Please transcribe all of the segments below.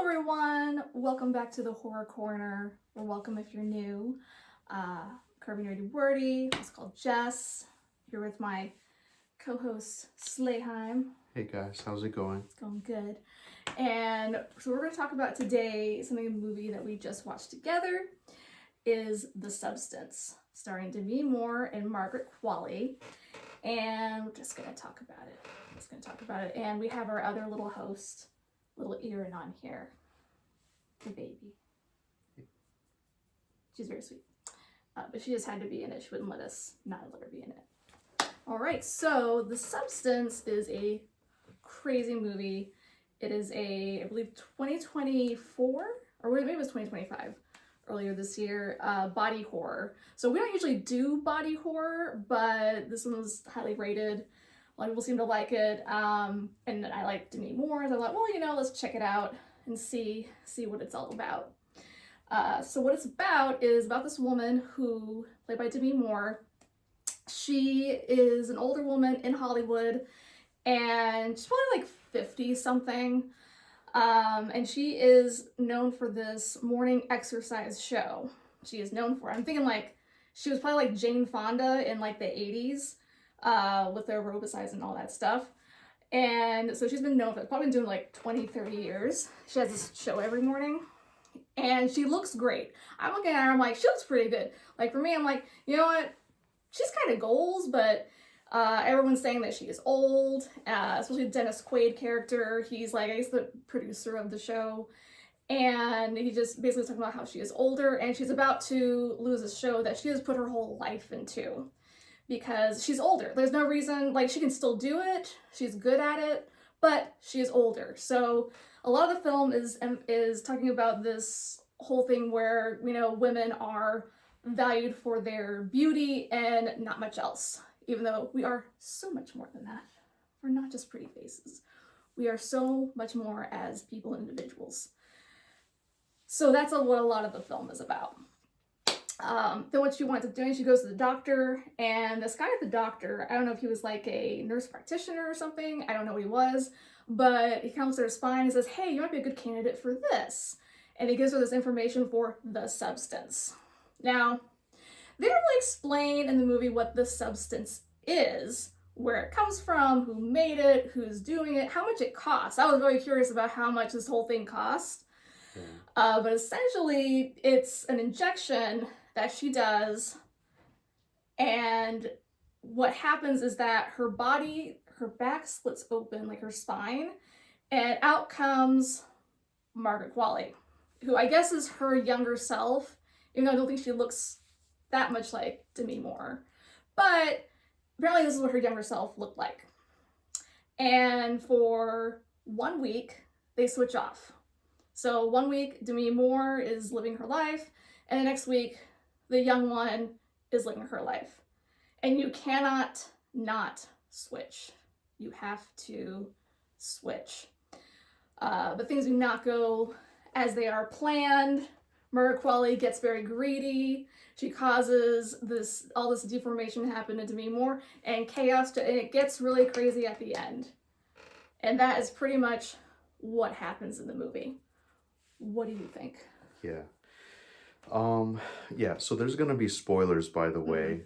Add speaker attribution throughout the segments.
Speaker 1: everyone, welcome back to the Horror Corner, or welcome if you're new. Curvy Nerdy Wordy, it's called Jess. Here with my co-host Slayheim.
Speaker 2: Hey guys, how's it going?
Speaker 1: It's going good. And so we're going to talk about today a movie that we just watched together is The Substance, starring Demi Moore and Margaret Qualley. And we're just going to talk about it. And we have our other little host, little Erin, on here. The baby. She's very sweet. But she just had to be in it. She wouldn't let us not let her be in it. All right, so The Substance is a crazy movie. It is I believe 2024, or maybe it was 2025, earlier this year, body horror. So we don't usually do body horror, but this one was highly rated. A lot of people seem to like it, and I like Demi Moore, so I thought, well, let's check it out and see what it's all about. So what it's about is about this woman who, played by Demi Moore. She is an older woman in Hollywood, and she's probably like 50 something, and she is known for this morning exercise show. She is known for it. I'm thinking like she was probably like Jane Fonda in like the 80s, with the aerobicize and all that stuff. And so she's been known for it, probably been doing like 20-30 years. She has this show every morning, and she looks great. I'm looking at her, I'm like, she looks pretty good. Like for me, I'm like, you know what, she's kind of goals, but everyone's saying that she is old, especially Dennis Quaid character. He's like, I guess, the producer of the show, and he just basically talking about how she is older and she's about to lose a show that she has put her whole life into because she's older. There's no reason, like, she can still do it, she's good at it, but she is older. So a lot of the film is talking about this whole thing where, women are valued for their beauty and not much else, even though we are so much more than that. We're not just pretty faces. We are so much more as people and individuals. So that's what a lot of the film is about. Then what she winds up doing, she goes to the doctor, and this guy at the doctor, I don't know if he was like a nurse practitioner or something, I don't know what he was, but he comes to her spine and says, hey, you might be a good candidate for this. And he gives her this information for The Substance. Now, they don't really explain in the movie what The Substance is, where it comes from, who made it, who's doing it, how much it costs. I was very curious about how much this whole thing cost. But essentially, it's an injection that she does, and what happens is that her back splits open, like her spine, and out comes Margaret Qualley, who I guess is her younger self, even though I don't think she looks that much like Demi Moore. But apparently this is what her younger self looked like. And for 1 week, they switch off. So 1 week, Demi Moore is living her life, and the next week, the young one is living her life. And you cannot not switch. You have to switch. But things do not go as they are planned. Margaret Qualley gets very greedy. She causes all this deformation to happen to Demi Moore, and chaos, and it gets really crazy at the end. And that is pretty much what happens in the movie. What do you think?
Speaker 2: Yeah. So there's gonna be spoilers, by the way.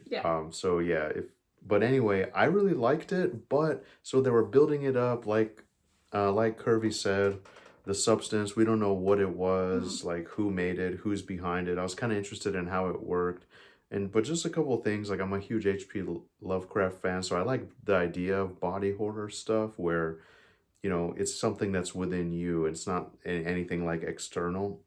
Speaker 2: But anyway, I really liked it, but so they were building it up like Curvy said, The Substance, we don't know what it was, like who made it, who's behind it. I was kind of interested in how it worked. But just a couple of things, like I'm a huge H.P. Lovecraft fan, so I like the idea of body horror stuff where, it's something that's within you. It's not anything like external.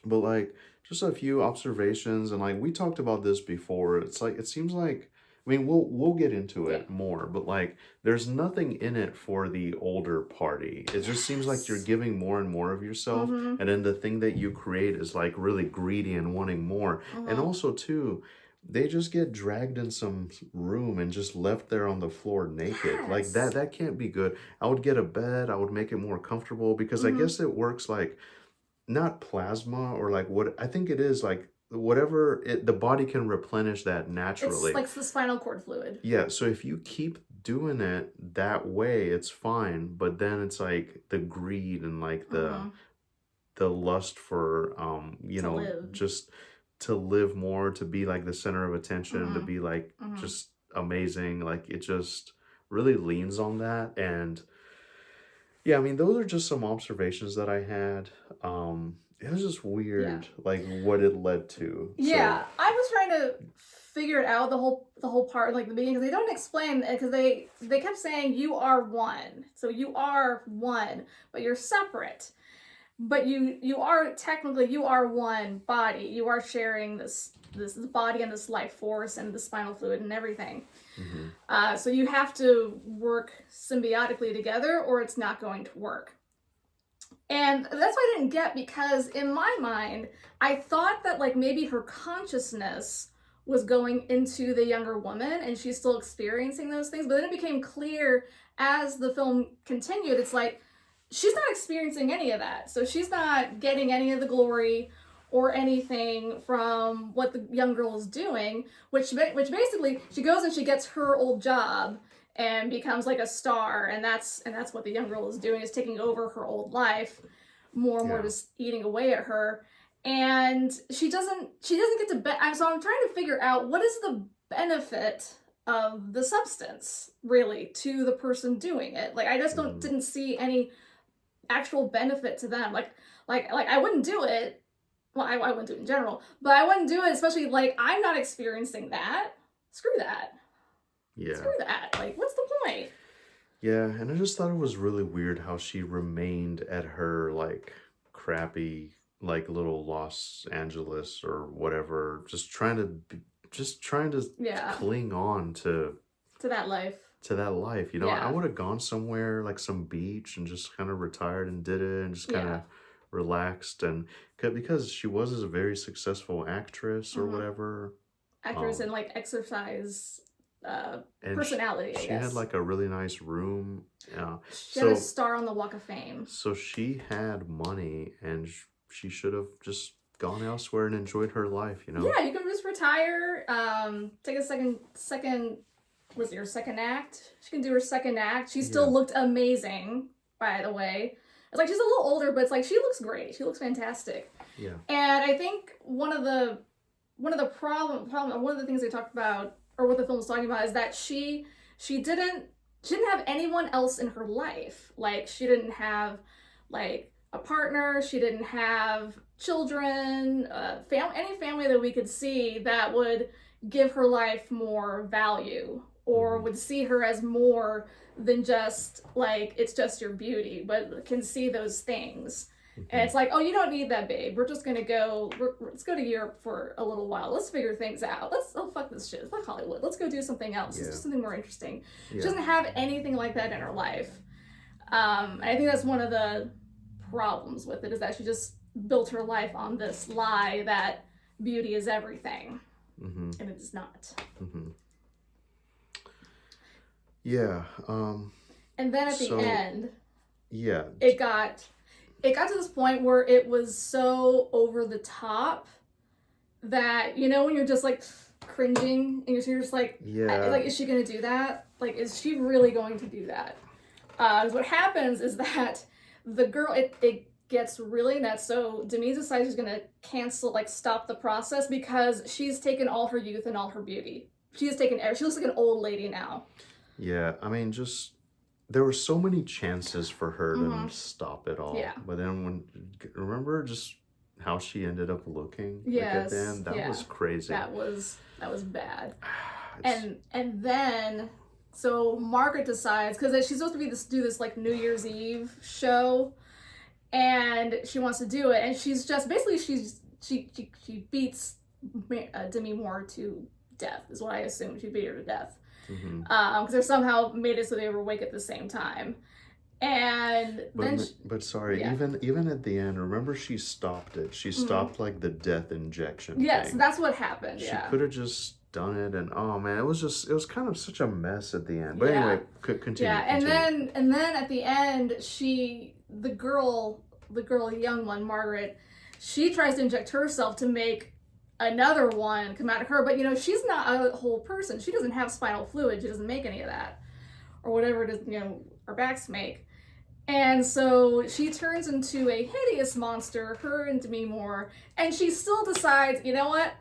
Speaker 2: But like just a few observations, and like we talked about this before. It's like it seems like, I mean, we'll get into it more, but like there's nothing in it for the older party. It just seems like you're giving more and more of yourself, and then the thing that you create is like really greedy and wanting more. And also too, they just get dragged in some room and just left there on the floor naked. Like that can't be good. I would get a bed, I would make it more comfortable, because I guess it works like not plasma, or like what I think it is, like whatever the body can replenish that naturally.
Speaker 1: It's like the spinal cord fluid.
Speaker 2: Yeah, so if you keep doing it that way, it's fine, but then it's like the greed and like the lust for you
Speaker 1: To
Speaker 2: know,
Speaker 1: live.
Speaker 2: just to live more, to be like the center of attention, to
Speaker 1: Mm-hmm.
Speaker 2: be like
Speaker 1: Mm-hmm.
Speaker 2: just amazing. Like it just really leans on that. And yeah, I mean, those are just some observations that I had. It was just
Speaker 1: Yeah.
Speaker 2: weird, like what it led to. So
Speaker 1: Yeah, I was trying to figure it out the whole part like the beginning because they don't explain because they kept saying you are one, so you are one, but you're separate. But you are technically you are one body. You are sharing this body and this life force and the spinal fluid and everything.
Speaker 2: mhm.
Speaker 1: So you have to work symbiotically together, or it's not going to work. And that's what I didn't get because in my mind, I thought that like maybe her consciousness was going into the younger woman and she's still experiencing those things. But then it became clear as the film continued, it's like she's not experiencing any of that. So she's not getting any of the glory or anything from what the young girl is doing, which basically she goes and she gets her old job and becomes like a star, and that's what the young girl is doing, is taking over her old life, more and more
Speaker 2: Yeah.
Speaker 1: just eating away at her, and she doesn't get to so I'm trying to figure out what is the benefit of the substance really to the person doing it. Like I just
Speaker 2: Mhm.
Speaker 1: didn't see any actual benefit to them. Like I wouldn't do it. Well, I wouldn't do it in general, but I wouldn't do it, especially like I'm not experiencing that. Screw that.
Speaker 2: Yeah.
Speaker 1: Screw that. Like, what's the point?
Speaker 2: Yeah, and I just thought it was really weird how she remained at her like crappy like little Los Angeles or whatever, just trying to
Speaker 1: Yeah,
Speaker 2: cling on
Speaker 1: to that life.
Speaker 2: to that life. You know, I
Speaker 1: Yeah,
Speaker 2: would have gone somewhere like some beach and just kind of retired and did it and just kind
Speaker 1: yeah.
Speaker 2: of relaxed and because she was a very successful actress or
Speaker 1: Mm-hmm.
Speaker 2: whatever.
Speaker 1: Actress
Speaker 2: Um,
Speaker 1: and like exercise
Speaker 2: and
Speaker 1: personality, I
Speaker 2: she had
Speaker 1: guess.
Speaker 2: like a really nice room.
Speaker 1: She had a
Speaker 2: So
Speaker 1: star on the Walk of Fame.
Speaker 2: so she had money and she should have just gone elsewhere and enjoyed her life, you know?
Speaker 1: Yeah, you can just retire. Take a second. Was it your second act? She can do her second act. She still
Speaker 2: Yeah.
Speaker 1: looked amazing, by the way. It's like she's a little older, but it's like she looks great. She looks fantastic.
Speaker 2: Yeah.
Speaker 1: And I think one of the things they talked about, or what the film was talking about, is that she didn't have anyone else in her life. Like she didn't have like a partner. She didn't have children, any family that we could see that would give her life more value or would see her as more than just like it's just your beauty, but can see those things. And it's like, oh, you don't need that, babe. We're just gonna go. Let's go to Europe for a little while. Let's figure things out. Fuck this shit. Fuck Hollywood. Let's go do something else.
Speaker 2: Yeah.
Speaker 1: Let's do something more interesting. She
Speaker 2: Yeah.
Speaker 1: doesn't have anything like that in her life. And I think that's one of the problems with it, is that she just built her life on this lie that beauty is everything,
Speaker 2: Mm-hmm.
Speaker 1: and it is not.
Speaker 2: Mm-hmm. Yeah.
Speaker 1: And then at the
Speaker 2: So-
Speaker 1: end,
Speaker 2: Yeah.
Speaker 1: it got to this point where it was so over the top that, you know, when you're just like cringing and you're just like,
Speaker 2: Yeah.
Speaker 1: like, is she gonna do that? Like, is she really going to do that? 'Cause what happens is that the girl, it gets really nuts. So Denise decides she's gonna cancel, like stop the process, because she's taken all her youth and all her beauty. She looks like an old lady now.
Speaker 2: Yeah. I mean, just there were so many chances for her
Speaker 1: Mhm.
Speaker 2: to stop it all.
Speaker 1: Yeah.
Speaker 2: But then remember just how she ended up looking like,
Speaker 1: Yes,
Speaker 2: at the end? That
Speaker 1: yeah.
Speaker 2: was crazy.
Speaker 1: That was bad.
Speaker 2: It's-
Speaker 1: And then so Margaret decides, because she's supposed to do this like New Year's Eve show, and she wants to do it, and she's just basically she beats Demi Moore to death, is what I assume. She beat her to death
Speaker 2: Mhm.
Speaker 1: because they somehow made it so they were awake at the same time. And then
Speaker 2: But sorry,
Speaker 1: yeah.
Speaker 2: even at the end, remember she stopped it. She stopped like the death injection.
Speaker 1: yes,
Speaker 2: thing.
Speaker 1: that's what happened.
Speaker 2: She
Speaker 1: Yeah.
Speaker 2: could have just done it, and oh man, it was kind of such a mess at the end. But
Speaker 1: Yeah.
Speaker 2: anyway, continue.
Speaker 1: Yeah, and
Speaker 2: continue.
Speaker 1: then at the end, the girl, young one, Margaret, she tries to inject herself to make another one come out of her, but you know, she's not a whole person. She doesn't have spinal fluid. She doesn't make any of that, or whatever it is, you know, our backs make. And so she turns into a hideous monster, her and Demi Moore, and she still decides, you know what?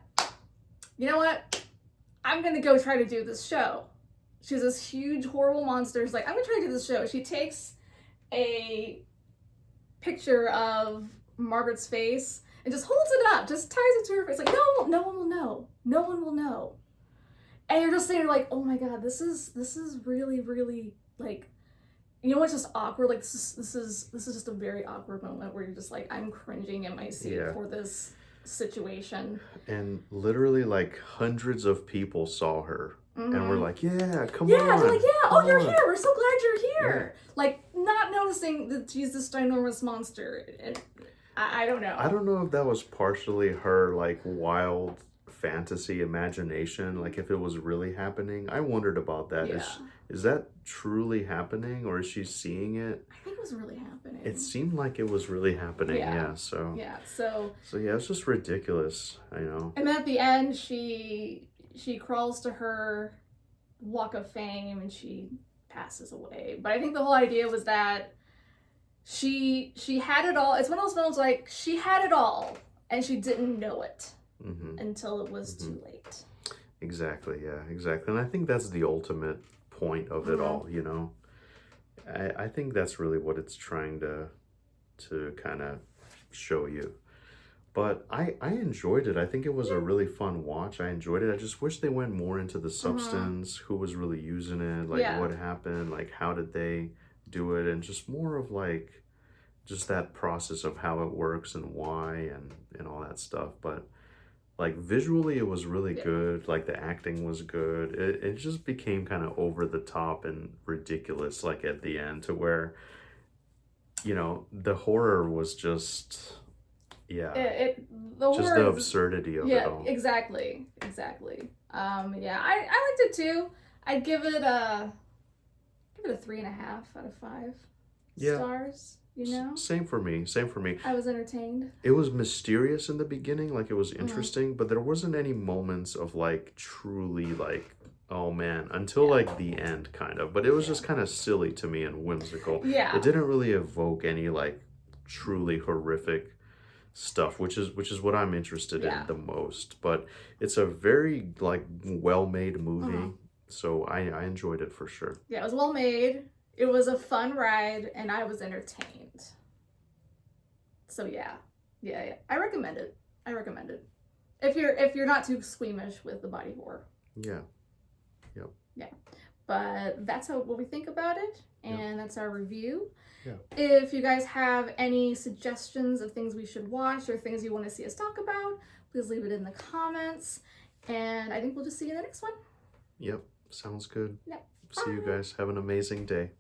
Speaker 1: I'm gonna go try to do this show. She's this huge, horrible monster. She's like, I'm gonna try to do this show. She takes a picture of Margaret's face and just holds it up, just ties it to her face. Like, no one will know. No one will know. And you're just sitting there like, oh my god, this is really, really like, you know what's just awkward? Like this is just a very awkward moment where you're just like, I'm cringing in my seat for this situation.
Speaker 2: And literally like hundreds of people saw her. And we're like, yeah, come on.
Speaker 1: Yeah, they're like, yeah, oh, you're here. We're so glad you're here. Yeah. Like, not noticing that she's this ginormous monster. And I don't know.
Speaker 2: I don't know if that was partially her, like, wild fantasy imagination. Like, if it was really happening. I wondered about that.
Speaker 1: Yeah.
Speaker 2: Is that truly happening, or is she seeing it?
Speaker 1: I think it was really happening.
Speaker 2: It seemed like it was really happening, yeah. So
Speaker 1: yeah,
Speaker 2: it's just ridiculous, I know.
Speaker 1: And then at the end, she crawls to her Walk of Fame and she passes away. But I think the whole idea was that she had it all. It's one of those films like she had it all and she didn't know it until it was too late.
Speaker 2: Exactly, yeah, exactly. And I think that's the ultimate point of it all, you know. I think that's really what it's trying to kind of show you. But I enjoyed it. I think it was a really fun watch. I enjoyed it. I just wish they went more into the substance, who was really using it, like what happened, like how did they do it, and just more of like just that process of how it works and why and all that stuff. But like visually it was really good. Like the acting was good. It just became kind of over the top and ridiculous like at the end, to where, you know, the horror was just... Yeah, just the absurdity of it all.
Speaker 1: Yeah, exactly. Yeah, I liked it too. I'd give it a 3.5 out of 5 stars. You know,
Speaker 2: same for me.
Speaker 1: I was entertained.
Speaker 2: It was mysterious in the beginning, like it was interesting, but there wasn't any moments of like truly like, oh man, until like the end kind of. But it was just kind of silly to me and whimsical.
Speaker 1: Yeah,
Speaker 2: it didn't really evoke any like truly horrific stuff, which is what I'm interested in the most. But it's a very like well-made movie, so I enjoyed it for sure. Yeah,
Speaker 1: it was well made. It was a fun ride, and I was entertained. So yeah, I recommend it. If you're not too squeamish with the body horror.
Speaker 2: Yeah. Yep.
Speaker 1: Yeah, but that's what we think about it, and that's our review.
Speaker 2: Yeah.
Speaker 1: If you guys have any suggestions of things we should watch or things you want to see us talk about, please leave it in the comments. And I think we'll just see you in the next one.
Speaker 2: Yep. Sounds good.
Speaker 1: Yep.
Speaker 2: See you guys. Have an amazing day.